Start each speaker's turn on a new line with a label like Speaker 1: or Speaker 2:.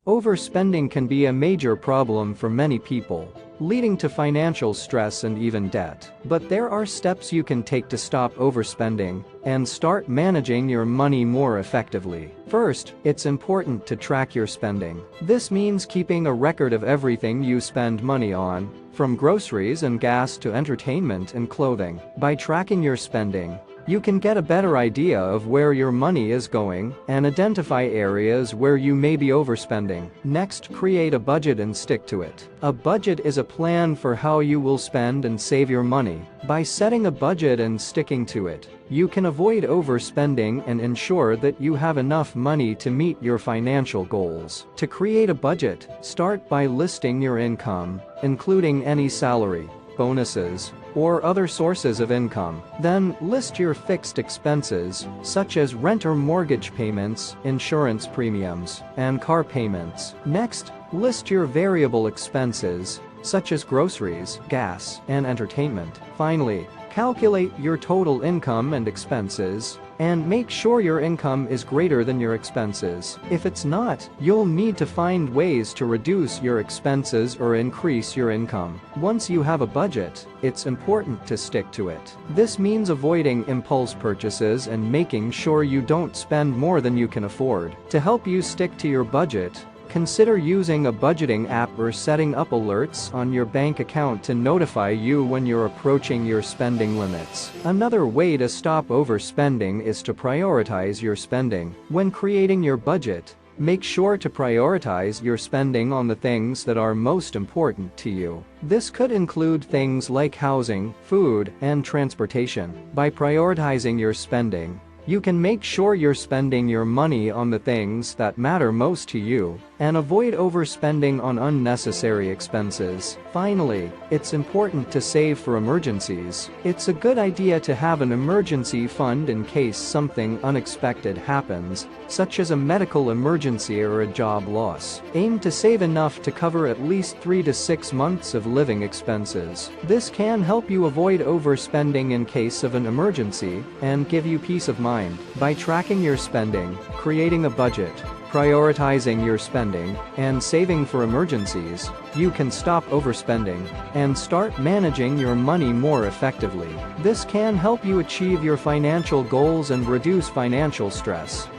Speaker 1: Overspending can be a major problem for many people, leading to financial stress and even debt. But there are steps you can take to stop overspending and start managing your money more effectively. First, it's important to track your spending. This means keeping a record of everything you spend money on, from groceries and gas to entertainment and clothing. By tracking your spending, you can get a better idea of where your money is going and identify areas where you may be overspending. Next, create a budget and stick to it. A budget is a plan for how you will spend and save your money. By setting a budget and sticking to it, you can avoid overspending and ensure that you have enough money to meet your financial goals. To create a budget, start by listing your income, including any salary, bonuses, or other sources of income. Then, list your fixed expenses, such as rent or mortgage payments, insurance premiums, and car payments. Next, list your variable expenses, such as groceries, gas, and entertainment. Finally, calculate your total income and expenses, and make sure your income is greater than your expenses. If it's not, you'll need to find ways to reduce your expenses or increase your income. Once you have a budget, it's important to stick to it. This means avoiding impulse purchases and making sure you don't spend more than you can afford. To help you stick to your budget, consider using a budgeting app or setting up alerts on your bank account to notify you when you're approaching your spending limits. Another way to stop overspending is to prioritize your spending. When creating your budget, make sure to prioritize your spending on the things that are most important to you. This could include things like housing, food, and transportation. By prioritizing your spending, you can make sure you're spending your money on the things that matter most to you and avoid overspending on unnecessary expenses. Finally, it's important to save for emergencies. It's a good idea to have an emergency fund in case something unexpected happens, such as a medical emergency or a job loss. Aim to save enough to cover at least 3 to 6 months of living expenses. This can help you avoid overspending in case of an emergency and give you peace of mind. By tracking your spending, creating a budget, prioritizing your spending, and saving for emergencies, you can stop overspending and start managing your money more effectively. This can help you achieve your financial goals and reduce financial stress.